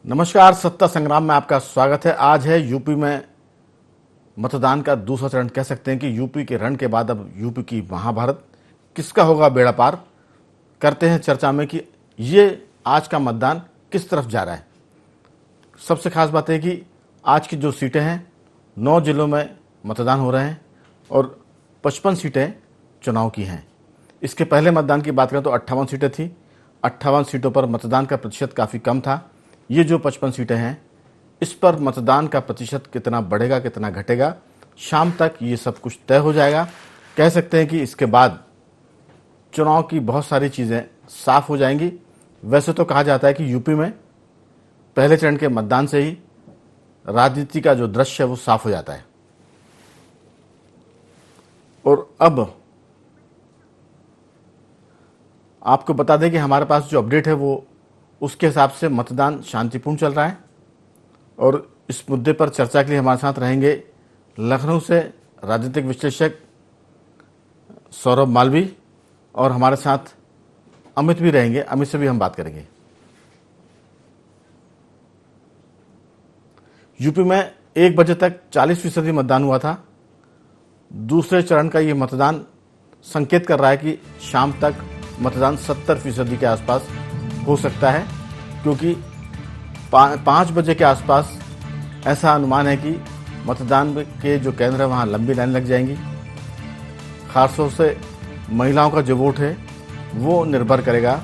नमस्कार। सत्ता संग्राम में आपका स्वागत है। आज है यूपी में मतदान का दूसरा चरण। कह सकते हैं कि यूपी के रण के बाद अब यूपी की महाभारत। किसका होगा बेड़ा पार, करते हैं चर्चा में कि ये आज का मतदान किस तरफ जा रहा है। सबसे खास बात है कि आज की जो सीटें हैं 9 जिलों में मतदान हो रहे हैं और 55 सीटें चुनाव की हैं। इसके पहले मतदान की बात करें तो 58 सीटें थी। 58 सीटों पर मतदान का प्रतिशत काफ़ी कम था। ये जो 55 सीटें हैं इस पर मतदान का प्रतिशत कितना बढ़ेगा कितना घटेगा, शाम तक ये सब कुछ तय हो जाएगा। कह सकते हैं कि इसके बाद चुनाव की बहुत सारी चीज़ें साफ हो जाएंगी। वैसे तो कहा जाता है कि यूपी में पहले चरण के मतदान से ही राजनीति का जो दृश्य है वो साफ हो जाता है। और अब आपको बता दें कि हमारे पास जो अपडेट है वो उसके हिसाब से मतदान शांतिपूर्ण चल रहा है। और इस मुद्दे पर चर्चा के लिए हमारे साथ रहेंगे लखनऊ से राजनीतिक विश्लेषक सौरभ मालवी, और हमारे साथ अमित भी रहेंगे। अमित से भी हम बात करेंगे। यूपी में 1 बजे तक 40% मतदान हुआ था। दूसरे चरण का ये मतदान संकेत कर रहा है कि शाम तक मतदान 70% के आसपास हो सकता है, क्योंकि 5 बजे के आसपास ऐसा अनुमान है कि मतदान के जो केंद्र है वहाँ लंबी लाइन लग जाएंगी। खासतौर से महिलाओं का जो वोट है वो निर्भर करेगा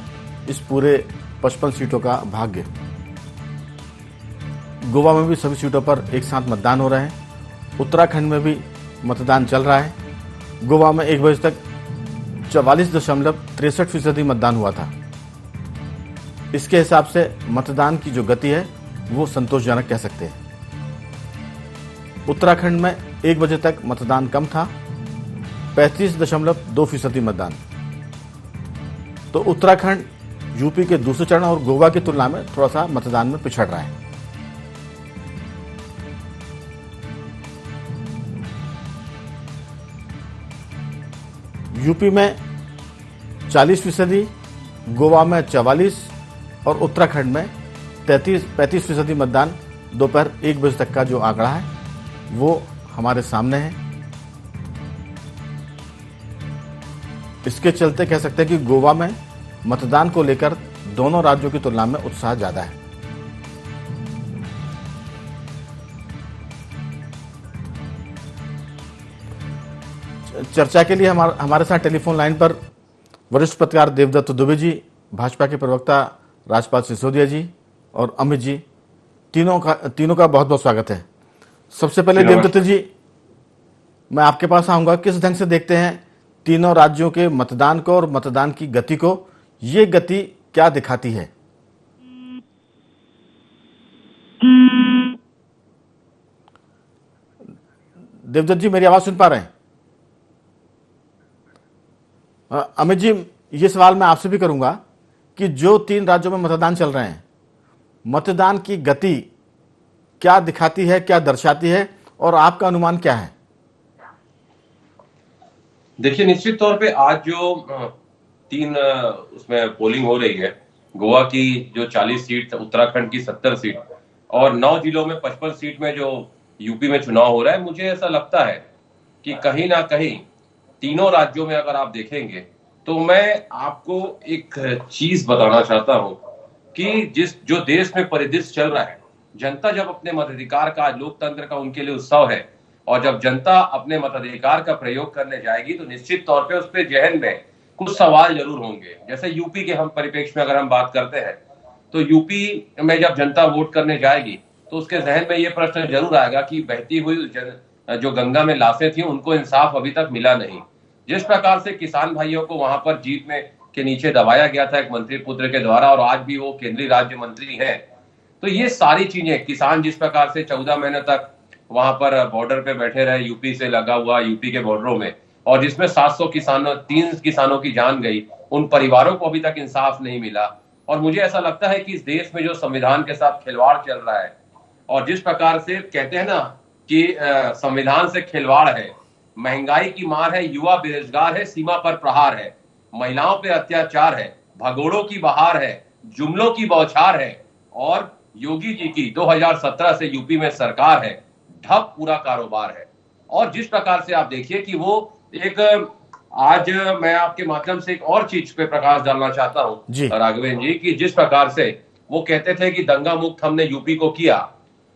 इस पूरे 55 सीटों का भाग्य। गोवा में भी सभी सीटों पर एक साथ मतदान हो रहे हैं। उत्तराखंड में भी मतदान चल रहा है। गोवा में 1 बजे तक 44.63% मतदान हुआ था। इसके हिसाब से मतदान की जो गति है वो संतोषजनक कह सकते हैं। उत्तराखंड में 1 बजे तक मतदान कम था, 35.2% मतदान। तो उत्तराखंड यूपी के दूसरे चरण और गोवा की तुलना में थोड़ा सा मतदान में पिछड़ रहा है। यूपी में 40%, गोवा में 44% और उत्तराखंड में 35% मतदान दोपहर 1 बजे तक का जो आंकड़ा है वो हमारे सामने है। इसके चलते कह सकते हैं कि गोवा में मतदान को लेकर दोनों राज्यों की तुलना में उत्साह ज्यादा है। चर्चा के लिए हमारे साथ टेलीफोन लाइन पर वरिष्ठ पत्रकार देवदत्त दुबे जी, भाजपा के प्रवक्ता राजपाल सिसोदिया जी और अमित जी, तीनों का बहुत बहुत स्वागत है। सबसे पहले देवदत्त जी, मैं आपके पास आऊंगा। किस ढंग से देखते हैं तीनों राज्यों के मतदान को और मतदान की गति को? ये गति क्या दिखाती है? देवदत्त जी, मेरी आवाज सुन पा रहे हैं? अमित जी, ये सवाल मैं आपसे भी करूंगा कि जो 3 राज्यों में मतदान चल रहे हैं, मतदान की गति क्या दिखाती है, क्या दर्शाती है, और आपका अनुमान क्या है? देखिए, निश्चित तौर पे आज जो 3 उसमें पोलिंग हो रही है, गोवा की जो 40 सीट, उत्तराखंड की 70 सीट और 9 जिलों में 55 सीट में जो यूपी में चुनाव हो रहा है, मुझे ऐसा लगता है कि कहीं ना कहीं तीनों राज्यों में अगर आप देखेंगे तो मैं आपको एक चीज बताना चाहता हूं कि जो देश में परिदृश्य चल रहा है, जनता जब अपने मताधिकार का, लोकतंत्र का उनके लिए उत्सव है, और जब जनता अपने मताधिकार का प्रयोग करने जाएगी तो निश्चित तौर पे उसके जहन में कुछ सवाल जरूर होंगे। जैसे यूपी के हम परिप्रेक्ष्य में अगर हम बात करते हैं तो यूपी में जब जनता वोट करने जाएगी तो उसके जहन में ये प्रश्न जरूर आएगा कि बहती हुई जो गंगा में लाशें थी उनको इंसाफ अभी तक मिला नहीं। जिस प्रकार से किसान भाइयों को वहां पर जीत में के नीचे दबाया गया था एक मंत्री पुत्र के द्वारा, और आज भी वो केंद्रीय राज्य मंत्री हैं, तो ये सारी चीजें, किसान जिस प्रकार से 14 महीने तक वहां पर बॉर्डर पे बैठे रहे, यूपी से लगा हुआ यूपी के बॉर्डरों में, और जिसमें 3 किसानों की जान गई, उन परिवारों को अभी तक इंसाफ नहीं मिला। और मुझे ऐसा लगता है कि इस देश में जो संविधान के साथ खिलवाड़ चल रहा है, और जिस प्रकार से कहते हैं ना कि संविधान से खिलवाड़ है, महंगाई की मार है, युवा बेरोजगार है, सीमा पर प्रहार है, महिलाओं पे अत्याचार है, भगोड़ों की बहार है, जुमलों की बौछार है, और योगी जी की 2017 से यूपी में सरकार है, ठप पूरा कारोबार है। और जिस प्रकार से आप देखिए कि वो एक, आज मैं आपके माध्यम से एक और चीज पे प्रकाश डालना चाहता जी। हूं राघवेंद्र जी, कि जिस प्रकार से वो कहते थे कि दंगा मुक्त हमने यूपी को किया,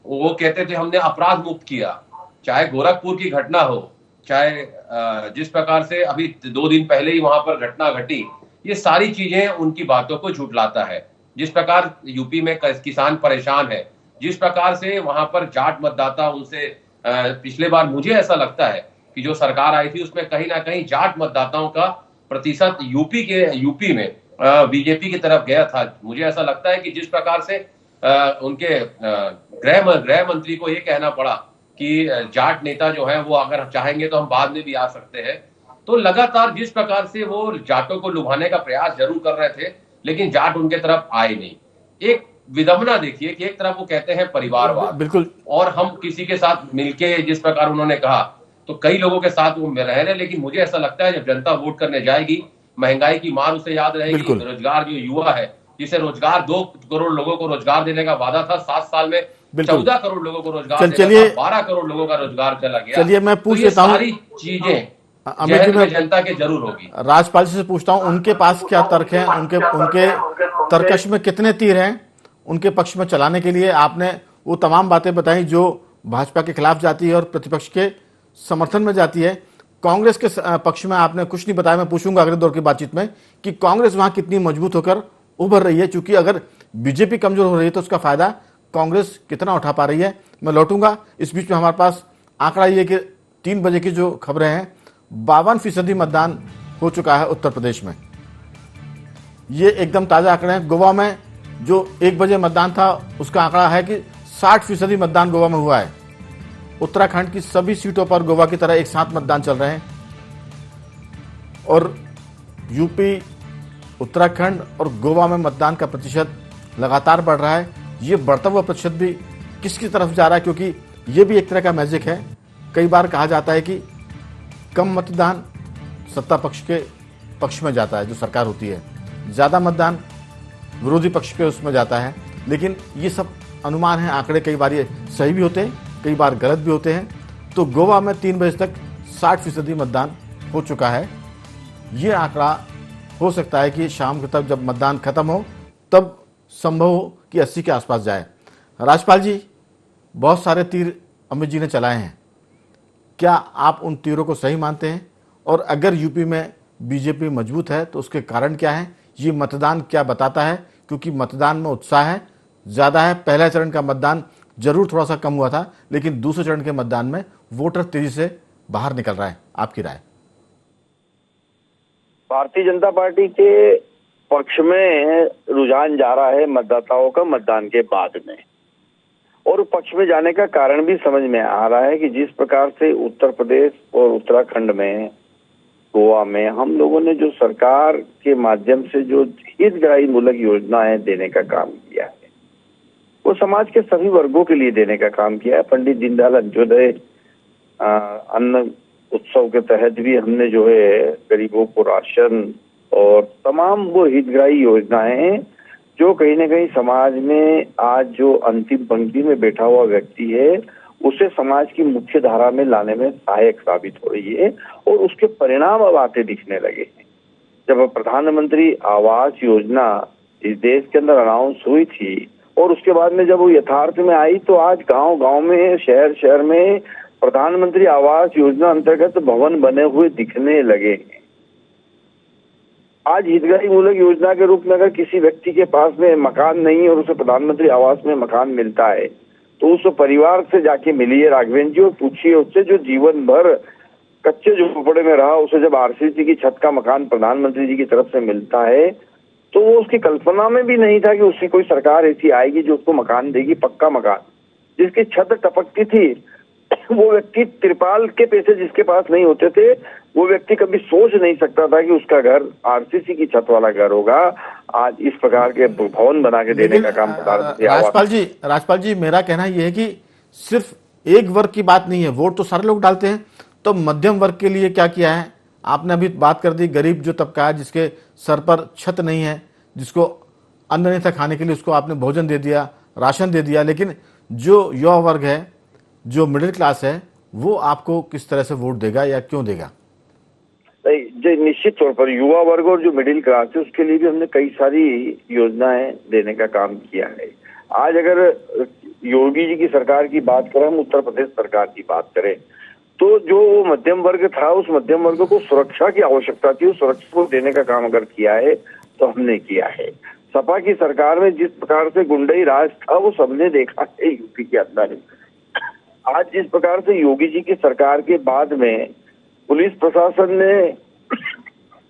वो कहते थे हमने अपराध मुक्त किया, चाहे गोरखपुर की घटना हो, चाहे जिस प्रकार से अभी 2 दिन पहले ही वहां पर घटना घटी, ये सारी चीजें उनकी बातों को झुठलाता है। जिस प्रकार यूपी में किसान परेशान है, जिस प्रकार से वहां पर जाट मतदाता उनसे पिछले बार मुझे ऐसा लगता है कि जो सरकार आई थी उसमें कहीं ना कहीं जाट मतदाताओं का प्रतिशत यूपी में बीजेपी की तरफ गया था। मुझे ऐसा लगता है कि जिस प्रकार से उनके गृह मंत्री को ये कहना पड़ा कि जाट नेता जो है वो अगर चाहेंगे तो हम बाद में भी आ सकते हैं, तो लगातार जिस प्रकार से वो जाटों को लुभाने का प्रयास जरूर कर रहे थे, लेकिन जाट उनके तरफ आए नहीं। एक विडंबना देखिए कि एक तरफ वो कहते हैं परिवारवाद, बिल्कुल, और हम किसी के साथ मिलके, जिस प्रकार उन्होंने कहा, तो कई लोगों के साथ वो रह रहे, लेकिन मुझे ऐसा लगता है जब जनता वोट करने जाएगी, महंगाई की मार उसे याद रहेगी, बेरोजगार जो युवा है जिसे रोजगार 2 करोड़ लोगों को रोजगार देने का वादा था, 7 साल में 14 करोड़ लोगों को रोजगार देना था, 12 करोड़ लोगों का रोजगार चला गया। चलिए मैं पूछ तो लेता हूँ, सारी चीजें अमित जी, मैं जनता के जरूर होगी। राजपाल जी से पूछता हूँ, उनके पास क्या तर्क है, उनके तर्कश में कितने तीर हैं उनके पक्ष में चलाने के लिए? आपने वो तमाम बातें बताई जो भाजपा के खिलाफ जाती है और प्रतिपक्ष के समर्थन में जाती है। कांग्रेस के पक्ष में आपने कुछ नहीं बताया। मैं पूछूंगा अगले दौर की बातचीत में कि कांग्रेस वहां कितनी मजबूत होकर उभर रही है, क्योंकि अगर बीजेपी कमजोर हो रही है तो उसका फायदा कांग्रेस कितना उठा पा रही है। मैं लौटूंगा। इस बीच में हमारे पास आंकड़ा ये कि 3 बजे की जो खबरें हैं, 52% मतदान हो चुका है उत्तर प्रदेश में। ये एकदम ताजा आंकड़े हैं। गोवा में जो 1 बजे मतदान था उसका आंकड़ा है कि 60% मतदान गोवा में हुआ है। उत्तराखंड की सभी सीटों पर गोवा की तरह एक साथ मतदान चल रहे हैं और यूपी, उत्तराखंड और गोवा में मतदान का प्रतिशत लगातार बढ़ रहा है। ये बढ़ता हुआ प्रतिशत भी किसकी तरफ जा रहा है, क्योंकि ये भी एक तरह का मैजिक है। कई बार कहा जाता है कि कम मतदान सत्ता पक्ष के पक्ष में जाता है, जो सरकार होती है, ज़्यादा मतदान विरोधी पक्ष के उसमें जाता है। लेकिन ये सब अनुमान है, आंकड़े कई बार ये सही भी होते हैं, कई बार गलत भी होते हैं। तो गोवा में 3 बजे तक 60% मतदान हो चुका है। ये आंकड़ा हो सकता है कि शाम के तक जब मतदान खत्म हो तब संभव हो कि 80 के आसपास जाए। राजपाल जी, बहुत सारे तीर अमित जी ने चलाए हैं, क्या आप उन तीरों को सही मानते हैं? और अगर यूपी में बीजेपी मजबूत है तो उसके कारण क्या है? ये मतदान क्या बताता है? क्योंकि मतदान में उत्साह है, ज़्यादा है। पहला चरण का मतदान जरूर थोड़ा सा कम हुआ था, लेकिन दूसरे चरण के मतदान में वोटर तेजी से बाहर निकल रहा है। आपकी राय? भारतीय जनता पार्टी के पक्ष में रुझान जा रहा है मतदाताओं का मतदान के बाद में, और पक्ष में जाने का कारण भी समझ में आ रहा है कि जिस प्रकार से उत्तर प्रदेश और उत्तराखंड में, गोवा में हम लोगों ने जो सरकार के माध्यम से जो हितग्राही मूलक योजनाएं देने का काम किया है, वो समाज के सभी वर्गों के लिए देने का काम किया है। पंडित दीनदयाल अंत्योदय अन्न उत्सव के तहत भी हमने जो है गरीबों को राशन और तमाम वो हितग्राही योजनाएं जो कहीं ना कहीं समाज में आज जो अंतिम पंक्ति में बैठा हुआ व्यक्ति है उसे समाज की मुख्य धारा में लाने में सहायक साबित हो रही है, और उसके परिणाम अब आते दिखने लगे हैं। जब प्रधानमंत्री आवास योजना इस देश के अंदर अनाउंस हुई थी और उसके बाद में जब वो यथार्थ में आई, तो आज गांव गांव में, शहर शहर में प्रधानमंत्री आवास योजना अंतर्गत भवन बने हुए दिखने लगे हैं। आज हितग्राही मूलक योजना के रूप में अगर किसी व्यक्ति के पास में मकान नहीं है और उसे प्रधानमंत्री आवास में मकान मिलता है, तो उस परिवार से जाके मिलिए राघवेंद्र जी और पूछिए उससे, जो जीवन भर कच्चे झोपड़े में रहा, उसे जब आरसीसी की छत का मकान प्रधानमंत्री जी की तरफ से मिलता है तो वो उसकी कल्पना में भी नहीं था कि उसकी कोई सरकार ऐसी आएगी जो उसको मकान देगी, पक्का मकान जिसकी छत टपकती थी। वो व्यक्ति त्रिपाल के पैसे जिसके पास नहीं होते थे, वो व्यक्ति कभी सोच नहीं सकता था कि उसका घर आरसीसी की छत वाला घर होगा। आज इस प्रकार के भवन बना के देने का काम प्रधानमंत्री राजपाल जी, मेरा कहना यह है कि सिर्फ एक वर्ग की बात नहीं है, वोट तो सारे लोग डालते हैं, तो मध्यम वर्ग के लिए क्या किया है? आपने अभी बात कर दी, गरीब जो तबका है, जिसके सर पर छत नहीं है, जिसको अन्न नहीं था खाने के लिए, उसको आपने भोजन दे दिया, राशन दे दिया, लेकिन जो युवा वर्ग है, जो मिडिल क्लास है, वो आपको किस तरह से वोट देगा या क्यों देगा? जो निश्चित तौर पर युवा वर्ग और जो मिडिल क्लास है उसके लिए भी हमने कई सारी योजनाएं देने का काम किया है। आज अगर योगी जी की सरकार की बात करें, हम उत्तर प्रदेश सरकार की बात करें, तो जो मध्यम वर्ग था उस मध्यम वर्ग को सुरक्षा की आवश्यकता थी, उस सुरक्षा को देने का काम अगर किया है तो हमने किया है। सपा की सरकार में जिस प्रकार से गुंडई राज था वो सबने देखा है यूपी के अंदर। आज जिस प्रकार से योगी जी की सरकार के बाद में पुलिस प्रशासन ने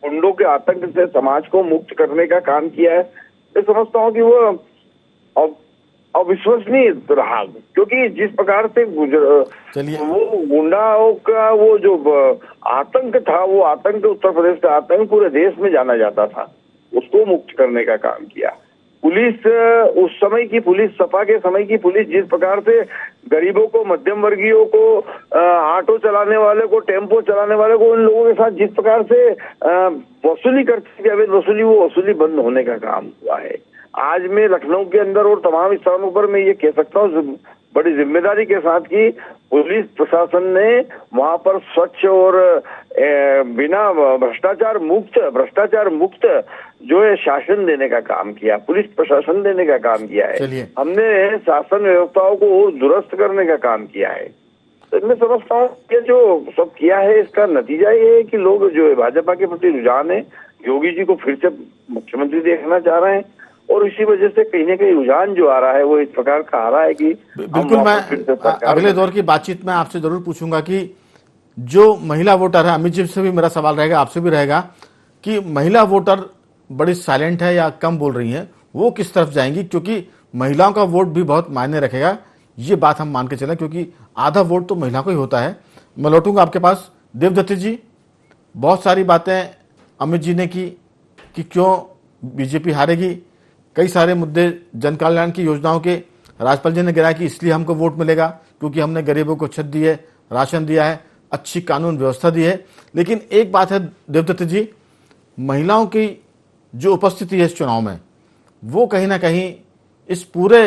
गुंडों के आतंक से समाज को मुक्त करने का काम किया है, मैं समझता हूँ कि वो अविश्वसनीय रहा, क्योंकि जिस प्रकार से वो गुंडाओं का वो जो आतंक था, वो आतंक उत्तर प्रदेश का आतंक पूरे देश में जाना जाता था, उसको मुक्त करने का काम किया। पुलिस, उस समय की पुलिस, सपा के समय की पुलिस जिस प्रकार से गरीबों को, मध्यम वर्गीयों को, ऑटो चलाने वाले को, टेम्पो चलाने वाले को, उन लोगों के साथ जिस प्रकार से वसूली करती थी, अवैध वसूली, वो वसूली बंद होने का काम हुआ है। आज मैं लखनऊ के अंदर और तमाम स्थानों पर मैं ये कह सकता हूँ बड़ी जिम्मेदारी के साथ कि पुलिस प्रशासन ने वहां पर स्वच्छ और बिना भ्रष्टाचार मुक्त जो है शासन देने का काम किया, पुलिस प्रशासन देने का काम किया है। हमने शासन व्यवस्थाओं को दुरुस्त करने का काम किया है। तो मैं समझता हूँ कि जो सब किया है इसका नतीजा ये है कि लोग जो है भाजपा के प्रति रुझान है, योगी जी को फिर से मुख्यमंत्री देखना चाह रहे हैं, और इसी वजह से कहीं ना कहीं रुझान जो आ रहा है वो इस प्रकार का आ रहा है कि बिल्कुल। मैं अगले दौर की बातचीत में आपसे जरूर पूछूंगा कि जो महिला वोटर है, अमित जी से भी मेरा सवाल रहेगा, आपसे भी रहेगा कि महिला वोटर बड़ी साइलेंट है या कम बोल रही है, वो किस तरफ जाएंगी, क्योंकि महिलाओं का वोट भी बहुत मायने रखेगा, ये बात हम मान के चलें, क्योंकि आधा वोट तो महिला को ही होता है। मैं लौटूंगा आपके पास। देवदत्त जी, बहुत सारी बातें अमित जी ने की कि क्यों बीजेपी हारेगी, कई सारे मुद्दे जन कल्याण की योजनाओं के राजपाल जी ने गिराया कि इसलिए हमको वोट मिलेगा क्योंकि हमने गरीबों को छत दी है, राशन दिया है, अच्छी कानून व्यवस्था दी है। लेकिन एक बात है देवदत्त जी, महिलाओं की जो उपस्थिति है इस चुनाव में, वो कहीं ना कहीं इस पूरे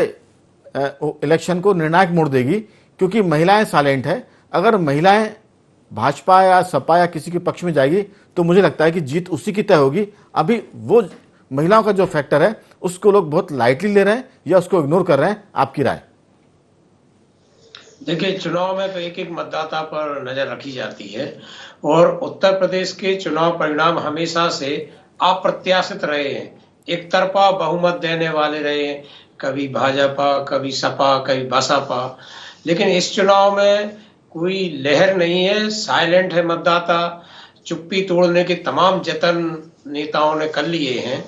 इलेक्शन को निर्णायक मोड़ देगी, क्योंकि महिलाएं साइलेंट है। अगर महिलाएं भाजपा या सपा या किसी के पक्ष में जाएगी तो मुझे लगता है कि जीत उसी की तय होगी। अभी वो महिलाओं का जो फैक्टर है उसको लोग बहुत लाइटली ले रहे हैं या उसको इग्नोर कर रहे हैं, आपकी राय? देखिए, चुनाव में तो एक एक मतदाता पर नजर रखी जाती है, और उत्तर प्रदेश के चुनाव परिणाम हमेशा से अप्रत्याशित रहे हैं, एक तरफा बहुमत देने वाले रहे हैं, कभी भाजपा, कभी सपा, कभी बसपा। लेकिन इस चुनाव में कोई लहर नहीं है, साइलेंट है मतदाता, चुप्पी तोड़ने के तमाम जतन नेताओं ने कर लिए हैं।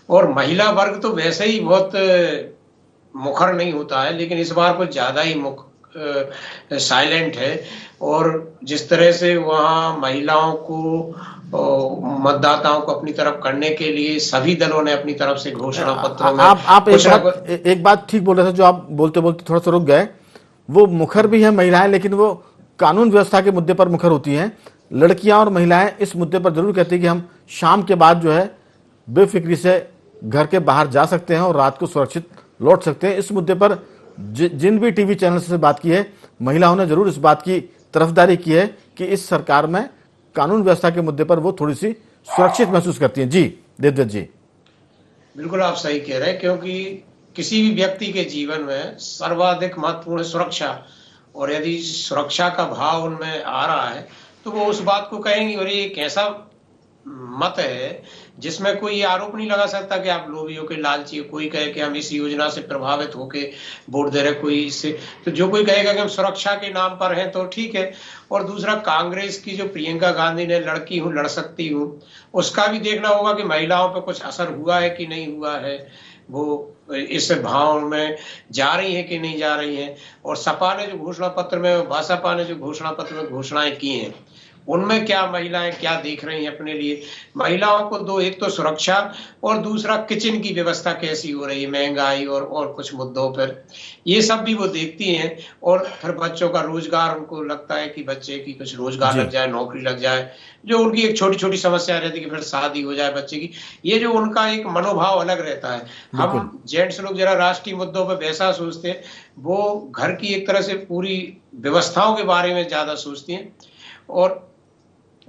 और महिला वर्ग तो वैसे ही बहुत मुखर नहीं होता है, लेकिन इस बार कुछ ज्यादा ही साइलेंट है। और जिस तरह से वहाँ महिलाओं को, मतदाताओं को अपनी तरफ करने के लिए सभी दलों ने अपनी तरफ से घोषणा पत्रों में आप एक बात ठीक बोल रहे थे, जो आप बोलते बोलते थोड़ा सा रुक गए। वो मुखर भी है महिलाएं, लेकिन वो कानून व्यवस्था के मुद्दे पर मुखर होती हैं। लड़कियां और महिलाएं इस मुद्दे पर जरूर कहती है कि हम शाम के बाद जो है बेफिक्री से घर के बाहर जा सकते हैं और रात को सुरक्षित लौट सकते हैं। इस मुद्दे पर जिन भी टीवी चैनल से बात की है, महिलाओं ने जरूर इस बात की तरफदारी की है कि इस सरकार में कानून व्यवस्था के मुद्दे पर वो थोड़ी सी सुरक्षित महसूस करती हैं। जी देवदत्त जी। बिल्कुल आप सही कह रहे हैं, क्योंकि किसी भी व्यक्ति के जीवन में सर्वाधिक महत्वपूर्ण सुरक्षा, और यदि सुरक्षा का भाव उनमें आ रहा है तो वो उस बात को कहेंगे। और ये एक ऐसा मत है जिसमें कोई आरोप नहीं लगा सकता कि आप लोभी हो के लालची हो। कोई कहे कि हम इस योजना से प्रभावित होके वोट दे रहे, कोई इससे, तो जो कोई कहेगा कि हम सुरक्षा के नाम पर हैं तो ठीक है। और दूसरा, कांग्रेस की जो प्रियंका गांधी ने लड़की हूँ लड़ सकती हूँ, उसका भी देखना होगा कि महिलाओं पर कुछ असर हुआ है कि नहीं हुआ है, वो इस भाव में जा रही है कि नहीं जा रही है। और सपा ने जो घोषणा पत्र में, बसपा ने जो घोषणा पत्र में घोषणाएं की हैं, उनमें क्या महिलाएं क्या देख रही हैं अपने लिए। महिलाओं को दो, एक तो सुरक्षा और दूसरा किचन की व्यवस्था कैसी हो रही है, महंगाई और कुछ मुद्दों पर, ये सब भी वो देखती हैं। और फिर बच्चों का रोजगार, उनको लगता है कि बच्चे की कुछ रोजगार जी लग जाए, नौकरी लग जाए, जो उनकी एक छोटी छोटी समस्या रहती है कि फिर शादी हो जाए बच्चे की। ये जो उनका एक मनोभाव अलग रहता है। बिल्कुल। हम जेंट्स लोग जरा राष्ट्रीय मुद्दों पर वैसा सोचते हैं, वो घर की एक तरह से पूरी व्यवस्थाओं के बारे में ज्यादा सोचती हैं। और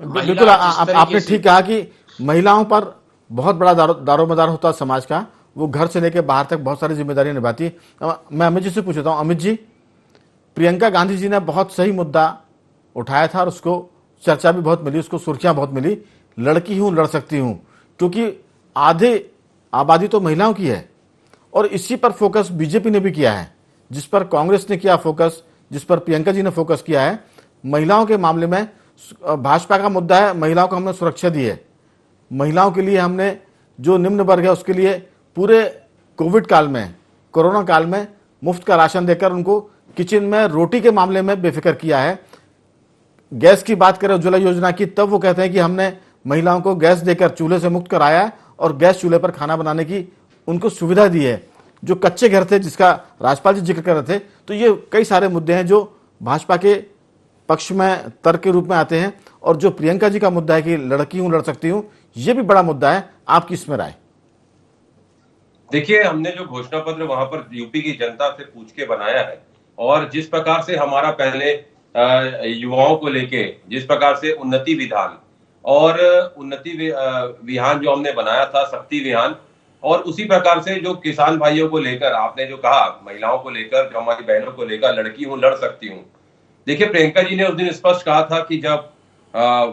बिल्कुल आपने ठीक कहा कि महिलाओं पर बहुत बड़ा दारोमदार होता है समाज का। वो घर से लेकर बाहर तक बहुत सारी जिम्मेदारियां निभाती है। मैं अमित जी से पूछता हूं, अमित जी, प्रियंका गांधी जी ने बहुत सही मुद्दा उठाया था और उसको चर्चा भी बहुत मिली, उसको सुर्खियां बहुत मिली, लड़की हूं लड़ सकती हूं, क्योंकि आधे आबादी तो महिलाओं की है। और इसी पर फोकस बीजेपी ने भी किया है, जिस पर कांग्रेस ने किया फोकस, जिस पर प्रियंका जी ने फोकस किया है। महिलाओं के मामले में भाजपा का मुद्दा है, महिलाओं को हमने सुरक्षा दी है, महिलाओं के लिए हमने जो निम्न वर्ग है उसके लिए पूरे कोविड काल में, कोरोना काल में मुफ्त का राशन देकर उनको किचन में रोटी के मामले में बेफिक्र किया है। गैस की बात करें उज्ज्वला योजना की, तब वो कहते हैं कि हमने महिलाओं को गैस देकर चूल्हे से मुक्त कराया है और गैस चूल्हे पर खाना बनाने की उनको सुविधा दी है। जो कच्चे घर थे, जिसका राजपाल जी जिक्र कर रहे थे, तो ये कई सारे मुद्दे हैं जो भाजपा के पक्ष में तर्क के रूप में आते हैं। और जो प्रियंका जी का मुद्दा है कि लड़की हूं लड़ सकती हूं, ये भी बड़ा मुद्दा है। आपकी इसमें राय? देखिए, हमने जो घोषणा पत्र वहां पर यूपी की जनता से पूछ के बनाया है, और जिस प्रकार से हमारा पहले युवाओं को लेके जिस प्रकार से उन्नति विधान और उन्नति विहान जो हमने बनाया था, शक्ति विहान, और उसी प्रकार से जो किसान भाइयों को लेकर आपने जो कहा, महिलाओं को लेकर, जो हमारी बहनों को लेकर, लड़की हूं लड़ सकती हूं। देखिए, प्रियंका जी ने उस दिन स्पष्ट कहा था कि जब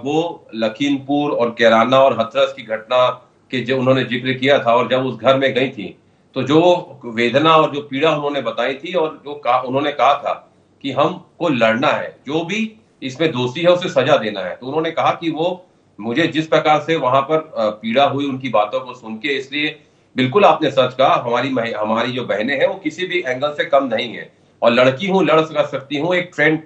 वो लखीमपुर और कैराना और हाथरस की घटना के जो उन्होंने जिक्र किया था, और जब उस घर में गई थी, तो जो वेदना और जो पीड़ा उन्होंने बताई थी, और जो उन्होंने कहा था कि हमको लड़ना है, जो भी इसमें दोषी है उसे सजा देना है। तो उन्होंने कहा कि वो मुझे जिस प्रकार से वहां पर पीड़ा हुई उनकी बातों को सुन के, इसलिए बिल्कुल आपने सच कहा, हमारी जो बहनें हैं वो किसी भी एंगल से कम नहीं है। और लड़की हूं लड़ सकती हूं, एक ट्रेंड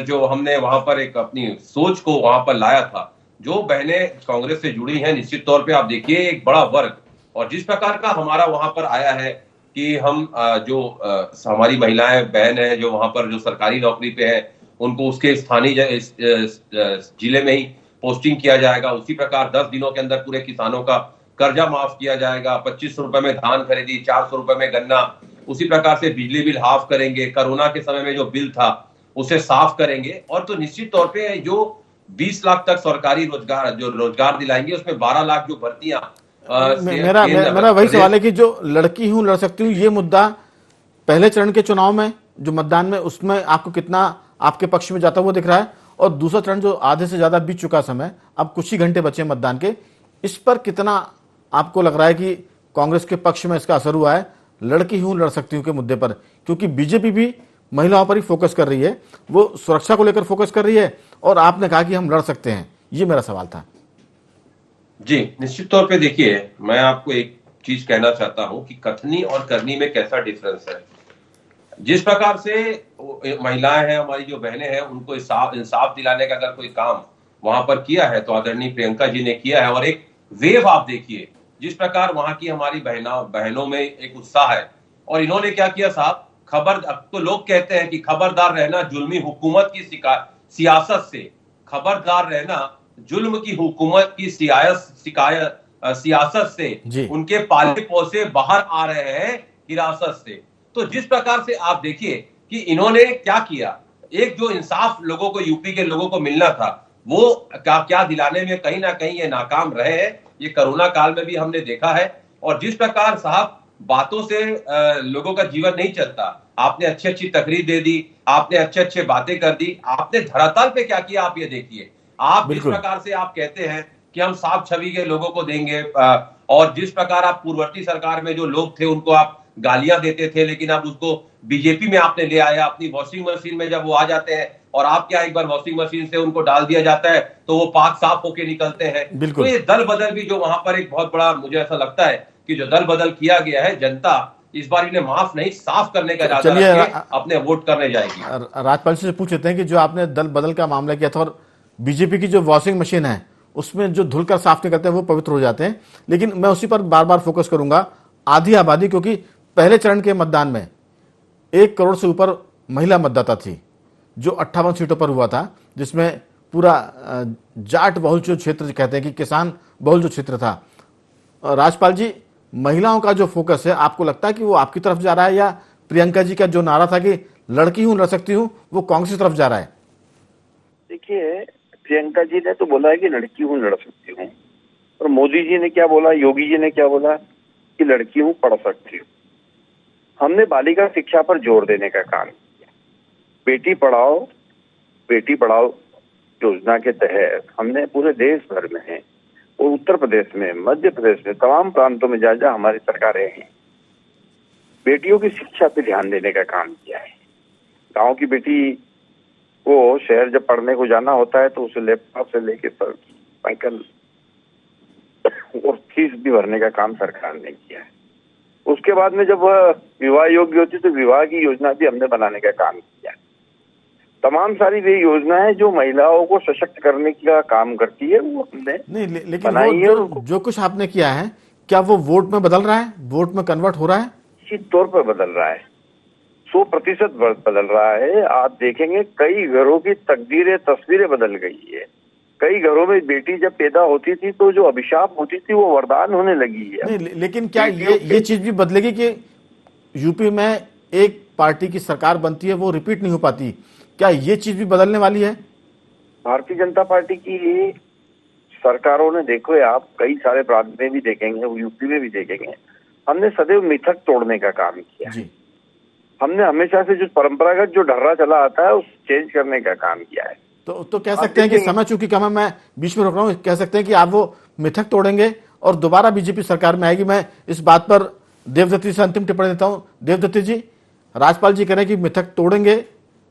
जो हमने वहां पर एक अपनी सोच को वहां पर लाया था। जो बहनें कांग्रेस से जुड़ी हैं, निश्चित तौर पे आप देखिए एक बड़ा वर्ग, और जिस प्रकार का हमारा वहां पर आया है कि हम जो हमारी महिलाएं बहन है जो वहां पर जो सरकारी नौकरी पे है, उनको उसके स्थानीय जिले में ही पोस्टिंग किया जाएगा। उसी प्रकार 10 दिनों के अंदर पूरे किसानों का कर्जा माफ किया जाएगा। 2500 रुपए में धान खरीदी, 400 रुपए में गन्ना। उसी प्रकार से बिजली बिल हाफ करेंगे। कोरोना के समय में जो बिल था उसे साफ करेंगे। और तो निश्चित तौर पे जो 20 लाख तक सरकारी रोजगार दिलाएंगे, उसमें 12 लाख जो भर्तियां मेरा वही सवाल है कि जो लड़की हूं लड़ सकती हूं, ये मुद्दा पहले चरण के चुनाव में जो मतदान में, उसमें आपको कितना आपके पक्ष में जाता हुआ दिख रहा है? और दूसरा चरण जो आधे से ज्यादा बीत चुका समय, अब कुछ ही घंटे बचे मतदान के, इस पर कितना आपको लग रहा है कि कांग्रेस के पक्ष में इसका असर हुआ है लड़की हूं लड़ सकती हूं के मुद्दे पर? क्योंकि बीजेपी भी महिलाओं पर ही फोकस कर रही है, वो सुरक्षा को लेकर फोकस कर रही है, और आपने कहा कि हम लड़ सकते हैं। ये मेरा सवाल था। जी, निश्चित तौर पे देखिए, मैं आपको एक चीज कहना चाहता हूं कि कथनी और करनी में कैसा डिफरेंस है। जिस प्रकार से महिलाएं हैं, हमारी जो बहनें हैं, उनको इंसाफ दिलाने का अगर कोई काम वहां पर किया है तो आदरणीय प्रियंका जी ने किया है। और एक वेव आप देखिए, जिस प्रकार वहां की हमारी बहनों में एक उत्साह है। और इन्होंने क्या किया साहब, अब तो लोग कहते हैं कि खबरदार रहना जुल्मी हुकूमत की सियासत से, खबरदार रहना जुल्म की हुकूमत की सियासत से, उनके पाले पोसे बाहर आ रहे हैं हिरासत से। तो जिस प्रकार से आप देखिए कि इन्होंने क्या किया, एक जो इंसाफ लोगों को, यूपी के लोगों को मिलना था, वो क्या दिलाने में कहीं ना कहीं ये नाकाम रहे हैं। ये कोरोना काल में भी हमने देखा है। और जिस प्रकार साहब बातों से लोगों का जीवन नहीं चलता, आपने अच्छी अच्छी तकरीर दे दी, आपने अच्छे बातें कर दी, आपने धरातल पे क्या किया आप ये देखिए। आप जिस प्रकार से आप कहते हैं कि हम साफ छवि के लोगों को देंगे, और जिस प्रकार आप पूर्ववर्ती सरकार में जो लोग थे उनको आप गालियां देते थे, लेकिन अब उसको बीजेपी में आपने ले आया। अपनी वॉशिंग मशीन में जब वो आ जाते हैं, और आप क्या एक बार वॉशिंग मशीन से उनको डाल दिया जाता है तो वो पाक साफ होके निकलते हैं। तो ये दल बदल भी जो वहां पर एक बहुत बड़ा, मुझे ऐसा लगता है कि जो दल बदल किया गया है, जनता इस बार इन्हें माफ नहीं, साफ करने का इरादा रखे अपने वोट करने जाएगी। राजपाल से पूछ लेते हैं कि जो आपने दल बदल का मामला किया था और बीजेपी की जो वॉशिंग मशीन है उसमें जो धुलकर साफ निकलते हैं वो पवित्र हो जाते हैं। लेकिन मैं उसी पर बार बार फोकस करूंगा, आधी आबादी, क्योंकि पहले चरण के मतदान में 1 करोड़ से ऊपर महिला मतदाता थी, जो 58 सीटों पर हुआ था, जिसमें पूरा जाट बहुल जो क्षेत्र कहते हैं कि किसान बहुल जो क्षेत्र था। राजपाल जी, महिलाओं का जो फोकस है, आपको लगता है कि वो आपकी तरफ जा रहा है, या प्रियंका जी का जो नारा था कि लड़की हूं लड़ सकती हूं, वो कांग्रेस की तरफ जा रहा है? देखिए, प्रियंका जी ने तो बोला है कि लड़की हूँ लड़ सकती हूँ, और मोदी जी ने क्या बोला, योगी जी ने क्या बोला कि लड़की हूँ पढ़ सकती हूँ। हमने बालिका शिक्षा पर जोर देने का काम किया। बेटी पढ़ाओ योजना के तहत हमने पूरे देश भर में और उत्तर प्रदेश में, मध्य प्रदेश में, तमाम प्रांतों में जहाँ जहाँ हमारी सरकारें हैं, बेटियों की शिक्षा पे ध्यान देने का काम किया है। गांव की बेटी को शहर जब पढ़ने को जाना होता है तो उसे लैपटॉप से लेके साइकिल और फीस भी भरने का काम सरकार ने किया है। उसके बाद में जब वह विवाह योग्य होती तो विवाह की योजना भी हमने बनाने का काम किया। तमाम सारी वे योजनाएं जो महिलाओं को सशक्त करने का काम करती है वो हमने नहीं, लेकिन बनाई है। जो कुछ आपने किया है, क्या वो वोट में बदल रहा है, वोट में कन्वर्ट हो रहा है? निश्चित तौर पर बदल रहा है, 100% बदल रहा है। आप देखेंगे कई घरों की तस्वीरें बदल गई है। कई घरों में बेटी जब पैदा होती थी तो जो अभिशाप होती थी वो वरदान होने लगी है। नहीं, लेकिन क्या ये चीज भी बदलेगी कि यूपी में एक पार्टी की सरकार बनती है, वो रिपीट नहीं हो पाती? क्या ये चीज भी बदलने वाली है? भारतीय जनता पार्टी की सरकारों ने, देखो आप कई सारे प्रांत में भी देखेंगे, यूपी में भी देखेंगे, हमने सदैव मिथक तोड़ने का काम किया जी। हमने हमेशा से जो परंपरागत जो ढर्रा चला आता है उस चेंज करने का काम किया है। तो कह सकते हैं कि समय चूंकि कम है, मैं बीच में रोक रहा हूँ, कह सकते हैं कि आप वो मिथक तोड़ेंगे और दोबारा बीजेपी सरकार में आएगी। मैं इस बात पर देवदत्ती से अंतिम टिप्पणी देता हूँ। देवदत्ती जी, राजपाल जी कह रहे हैं कि मिथक तोड़ेंगे,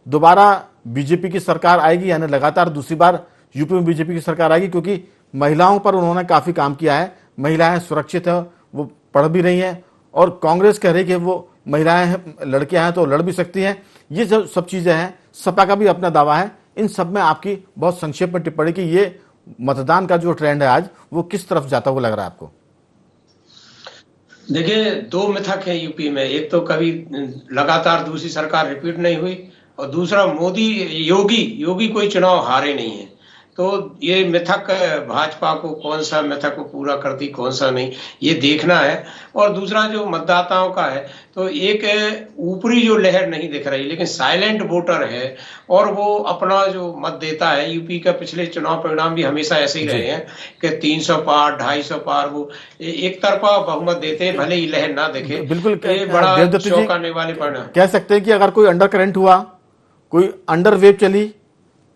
दोबारा बीजेपी की सरकार आएगी, यानी लगातार दूसरी बार यूपी में बीजेपी की सरकार आएगी, क्योंकि महिलाओं पर उन्होंने काफी काम किया है, महिलाएं सुरक्षित है, वो पढ़ भी रही हैं, और कांग्रेस कह रही है कि वो महिलाएं हैं, लड़कियां हैं तो लड़ भी सकती हैं। ये जो सब चीजें हैं, सपा का भी अपना दावा है, इन सब में आपकी बहुत संक्षेप में टिप्पणी की ये मतदान का जो ट्रेंड है आज, वो किस तरफ जाता हुआ लग रहा है आपको? देखिए, 2 मिथक है यूपी में। एक तो कभी लगातार दूसरी सरकार रिपीट नहीं हुई, और दूसरा योगी कोई चुनाव हारे नहीं है। तो ये मिथक भाजपा को कौन सा मिथक को पूरा करती, कौन सा नहीं, ये देखना है। और दूसरा जो मतदाताओं का है, तो एक ऊपरी जो लहर नहीं दिख रही, लेकिन साइलेंट वोटर है और वो अपना जो मत देता है। यूपी का पिछले चुनाव परिणाम भी हमेशा ऐसे ही रहे हैं कि 300 पार 250 पार वो एक तरफा बहुमत देते हैं, भले ही लहर ना दिखे। बिल्कुल, ये बड़ा चौंकाने वाले परिणाम। कह सकते हैं कि अगर कोई अंडर करंट हुआ, कोई अंडर वेव चली,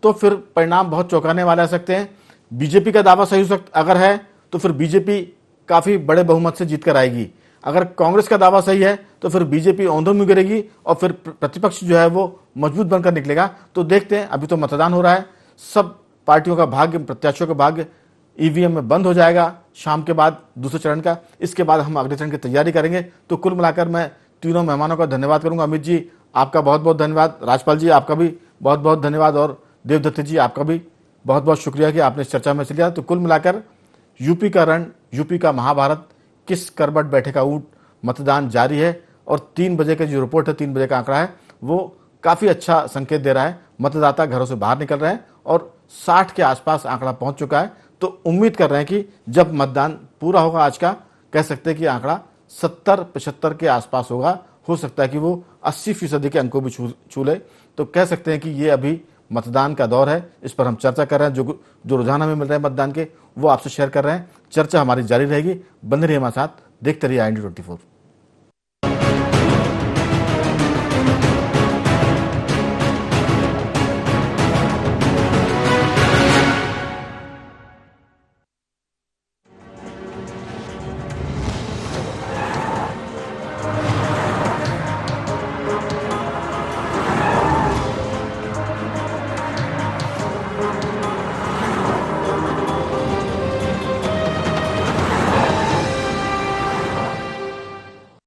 तो फिर परिणाम बहुत चौंकाने वाले आ सकते हैं। बीजेपी का दावा सही हो सकता अगर है तो फिर बीजेपी काफी बड़े बहुमत से जीत कर आएगी। अगर कांग्रेस का दावा सही है तो फिर बीजेपी औंधों में गिरेगी और फिर प्रतिपक्ष जो है वो मजबूत बनकर निकलेगा। तो देखते हैं, अभी तो मतदान हो रहा है, सब पार्टियों का भाग्य, प्रत्याशियों का भाग्य ईवीएम में बंद हो जाएगा शाम के बाद दूसरे चरण का। इसके बाद हम अगले चरण की तैयारी करेंगे। तो कुल मिलाकर मैं तीनों मेहमानों का धन्यवाद करूंगा। अमित जी, आपका बहुत बहुत धन्यवाद। राजपाल जी, आपका भी बहुत बहुत धन्यवाद। और देवदत्त जी, आपका भी बहुत बहुत शुक्रिया कि आपने इस चर्चा में लिया। तो कुल मिलाकर यूपी का रण, यूपी का महाभारत, किस करबट बैठेगा ऊंट, मतदान जारी है। और 3 बजे का जो रिपोर्ट है, 3 बजे का आंकड़ा है, वो काफ़ी अच्छा संकेत दे रहा है। मतदाता घरों से बाहर निकल रहे हैं और 60 के आसपास आंकड़ा पहुंच चुका है। तो उम्मीद कर रहे हैं कि जब मतदान पूरा होगा आज का, कह सकते हैं कि आंकड़ा 70-75 के आसपास होगा। हो सकता है कि वो 80% के अंकों भी छू ले। तो कह सकते हैं कि ये अभी मतदान का दौर है। इस पर हम चर्चा कर रहे हैं। जो रुझान हमें मिल रहे हैं मतदान के, वो आपसे शेयर कर रहे हैं। चर्चा हमारी जारी रहेगी। बंद रहिए हमारे साथ, देखते रहिए IND24।